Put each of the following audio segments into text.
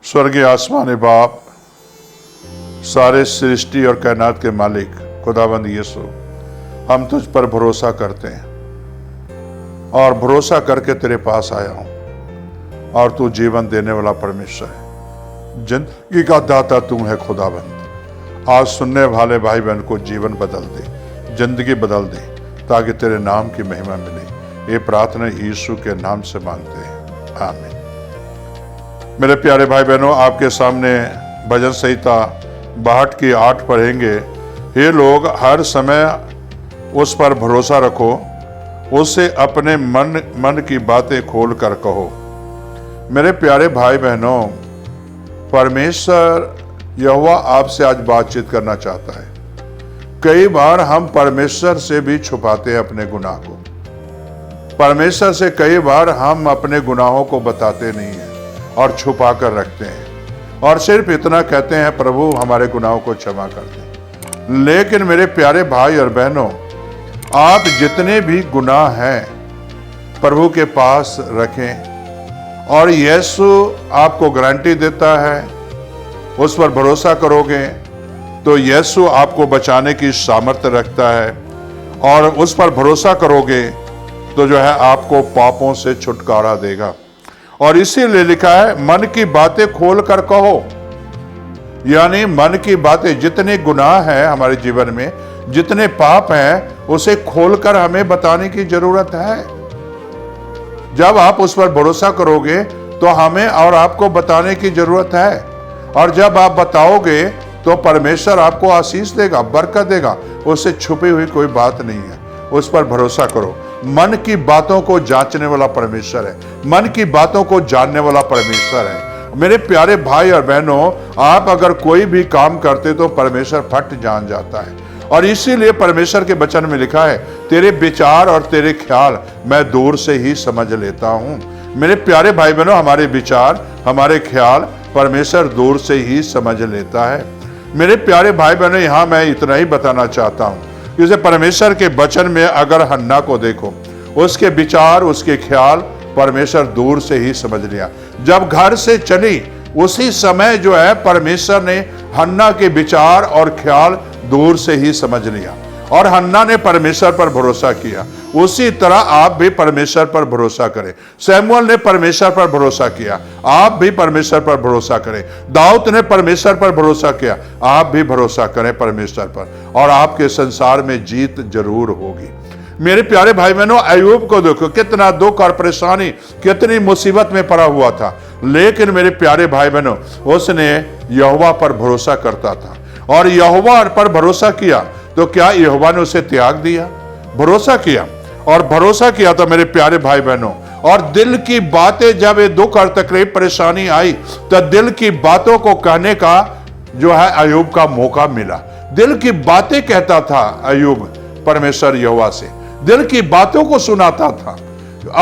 स्वर्गीय आसमानी बाप, सारे सृष्टि और कायनात के मालिक खुदावंद यीशु, हम तुझ पर भरोसा करते हैं और भरोसा करके तेरे पास आया हूं। और तू जीवन देने वाला परमेश्वर है, जिंदगी का दाता तू है खुदावंद। आज सुनने वाले भाई बहन को जीवन बदल दे, जिंदगी बदल दे, ताकि तेरे नाम की महिमा मिले। ये प्रार्थना यीशु के नाम से मांगते हैं, आमीन। मेरे प्यारे भाई बहनों, आपके सामने भजन संहिता 62 की 8 पढ़ेंगे। हे लोग, हर समय उस पर भरोसा रखो, उससे अपने मन की बातें खोल कर कहो। मेरे प्यारे भाई बहनों, परमेश्वर यहोवा आपसे आज बातचीत करना चाहता है। कई बार हम परमेश्वर से भी छुपाते हैं अपने गुनाह को। परमेश्वर से कई बार हम अपने गुनाहों को बताते नहीं हैं और छुपा कर रखते हैं, और सिर्फ इतना कहते हैं, प्रभु हमारे गुनाहों को क्षमा कर दें। लेकिन मेरे प्यारे भाई और बहनों, आप जितने भी गुनाह हैं प्रभु के पास रखें, और यीशु आपको गारंटी देता है, उस पर भरोसा करोगे तो यीशु आपको बचाने की सामर्थ्य रखता है, और उस पर भरोसा करोगे तो जो है आपको पापों से छुटकारा देगा। और इसीलिए लिखा है, मन की बातें खोल कर कहो। यानी मन की बातें, जितने गुनाह हैं हमारे जीवन में, जितने पाप हैं, उसे खोलकर हमें बताने की जरूरत है। जब आप उस पर भरोसा करोगे तो हमें और आपको बताने की जरूरत है, और जब आप बताओगे तो परमेश्वर आपको आशीष देगा, बरकत देगा। उससे छुपी हुई कोई बात नहीं है, उस पर भरोसा करो। मन की बातों को जांचने वाला परमेश्वर है, मन की बातों को जानने वाला परमेश्वर है। मेरे प्यारे भाई और बहनों, आप अगर कोई भी काम करते तो परमेश्वर फट जान जाता है। और इसीलिए परमेश्वर के वचन में लिखा है, तेरे विचार और तेरे ख्याल मैं दूर से ही समझ लेता हूं। मेरे प्यारे भाई बहनों, हमारे विचार, हमारे ख्याल परमेश्वर दूर से ही समझ लेता है। मेरे प्यारे भाई बहनों, यहां मैं इतना ही बताना चाहता हूं, जैसे परमेश्वर के वचन में अगर हन्ना को देखो, उसके विचार, उसके ख्याल परमेश्वर दूर से ही समझ लिया। जब घर से चली उसी समय जो है परमेश्वर ने हन्ना के विचार और ख्याल दूर से ही समझ लिया, और हन्ना ने परमेश्वर पर भरोसा किया। उसी तरह आप भी परमेश्वर पर भरोसा करें। सैमुअल ने परमेश्वर पर भरोसा किया, आप भी परमेश्वर पर भरोसा करें। दाऊद ने परमेश्वर पर भरोसा किया, आप भी भरोसा करें परमेश्वर पर, और आपके संसार में जीत जरूर होगी। मेरे प्यारे भाई बहनों, अय्यूब को देखो, कितना दुख और परेशानी, कितनी मुसीबत में पड़ा हुआ था, लेकिन मेरे प्यारे भाई बहनों, उसने यहोवा पर भरोसा करता था, और यहोवा पर भरोसा किया तो क्या यहोवा ने उसे त्याग दिया? भरोसा किया, और भरोसा किया तो मेरे प्यारे भाई बहनों, और दिल की बातें, जब ये दुख और तकलीफ परेशानी आई तो दिल की बातों को कहने का जो है अय्यूब का मौका मिला। दिल की बातें कहता था अय्यूब परमेश्वर यहोवा से, दिल की बातों को सुनाता था,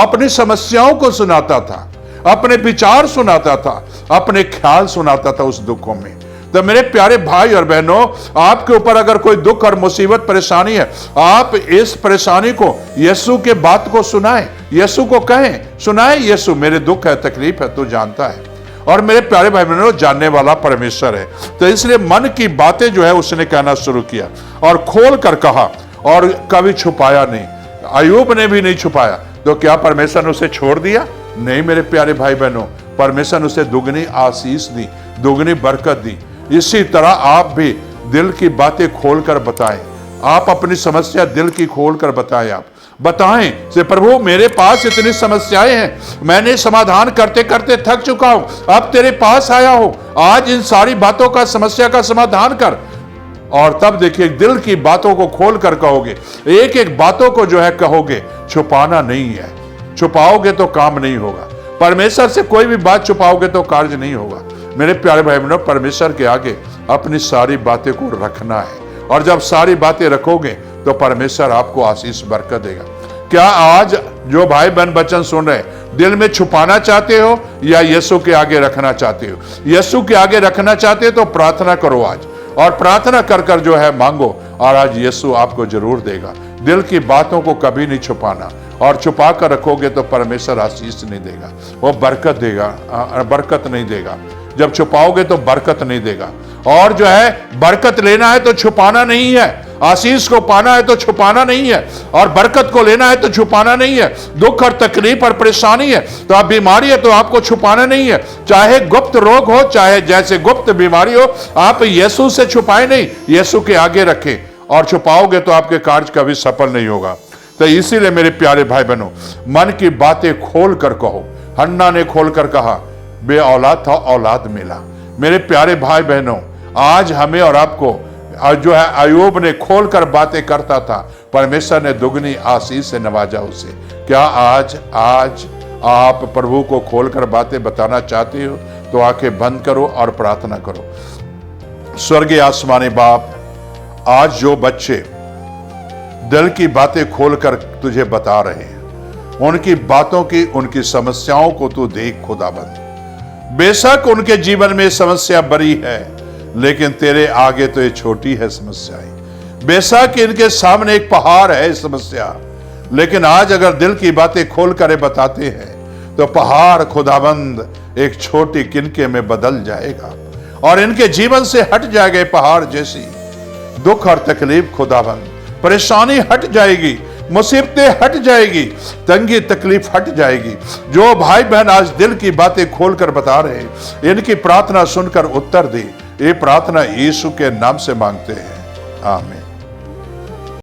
अपनी समस्याओं को सुनाता था, अपने विचार सुनाता था, अपने ख्याल सुनाता था उस दुखों में। तो मेरे प्यारे भाई और बहनों, आपके ऊपर अगर कोई दुख और मुसीबत परेशानी है, आप इस परेशानी को यीशु के बात को सुनाएं, यीशु को कहें, सुनाएं, यीशु मेरे दुख है, तकलीफ है, तू जानता है। और मेरे प्यारे भाई बहनों, जानने वाला परमेश्वर है, तो इसलिए मन की बातें जो है उसने कहना शुरू किया, और खोल कर कहा, और कभी छुपाया नहीं। अय्यूब ने भी नहीं छुपाया, तो क्या परमेश्वर ने उसे छोड़ दिया? नहीं मेरे प्यारे भाई बहनों, परमेश्वर ने उसे दुगनी आशीष दी, दुगनी बरकत दी। इसी तरह आप भी दिल की बातें खोलकर बताएं। आप अपनी समस्या दिल की खोलकर बताएं। आप बताएं से, प्रभु मेरे पास इतनी समस्याएं हैं, मैंने समाधान करते करते थक चुका हूं, अब तेरे पास आया हूं, आज इन सारी बातों का, समस्या का समाधान कर। और तब देखिए, दिल की बातों को खोल कर कहोगे, एक एक बातों को जो है कहोगे, छुपाना नहीं है। छुपाओगे तो काम नहीं होगा, परमेश्वर से कोई भी बात छुपाओगे तो कार्य नहीं होगा। मेरे प्यारे भाई बहनों, परमेश्वर के आगे अपनी सारी बातें को रखना है, और जब सारी बातें रखोगे तो परमेश्वर आपको आशीष बरकत देगा। क्या आज जो भाई बहन वचन सुन रहे हैं, दिल में छुपाना चाहते हो या यीशु के आगे रखना चाहते हो? यीशु के आगे रखना चाहते हो तो प्रार्थना करो आज, और प्रार्थना कर कर जो है मांगो, और आज यीशु आपको जरूर देगा। दिल की बातों को कभी नहीं छुपाना, और छुपा कर रखोगे तो परमेश्वर आशीष नहीं देगा, वो बरकत देगा, बरकत नहीं देगा। जब छुपाओगे तो बरकत नहीं देगा। और जो है बरकत लेना है तो छुपाना नहीं है, आशीष को पाना है तो छुपाना नहीं है, और बरकत को लेना है तो छुपाना नहीं है। दुख और तकलीफ और परेशानी है तो आप बीमारी है तो आपको छुपाना नहीं है। चाहे गुप्त रोग हो, चाहे जैसे गुप्त बीमारी हो, आप यीशु से छुपाए नहीं, यीशु के आगे रखें। और छुपाओगे तो आपके कार्य कभी सफल नहीं होगा। तो इसीलिए मेरे प्यारे भाई बहनों, मन की बातें खोल कर कहो। हन्ना ने खोल कर कहा, बे औलाद था, औलाद मिला। मेरे प्यारे भाई बहनों, आज हमें और आपको जो है अय्यूब ने खोलकर बातें करता था, परमेश्वर ने दुगनी आशीष से नवाजा उसे। क्या आज आप प्रभु को खोलकर बातें बताना चाहते हो तो आंखें बंद करो और प्रार्थना करो। स्वर्गीय आसमानी बाप, आज जो बच्चे दिल की बातें खोलकर तुझे बता रहे हैं, उनकी बातों की, उनकी समस्याओं को तू देख खुदाबंद। बेशक उनके जीवन में समस्या बड़ी है, लेकिन तेरे आगे तो ये छोटी है समस्याएं। बेशक इनके सामने एक पहाड़ है समस्या, लेकिन आज अगर दिल की बातें खोल कर बताते हैं तो पहाड़ खुदाबंद एक छोटी किनके में बदल जाएगा और इनके जीवन से हट जाएगा पहाड़ जैसी दुख और तकलीफ। खुदाबंद परेशानी हट जाएगी, मुसीबतें हट जाएगी, तंगी तकलीफ हट जाएगी। जो भाई बहन आज दिल की बातें खोलकर बता रहे हैं, इनकी प्रार्थना सुनकर उत्तर दे। ये प्रार्थना यीशु के नाम से मांगते हैं, आमीन।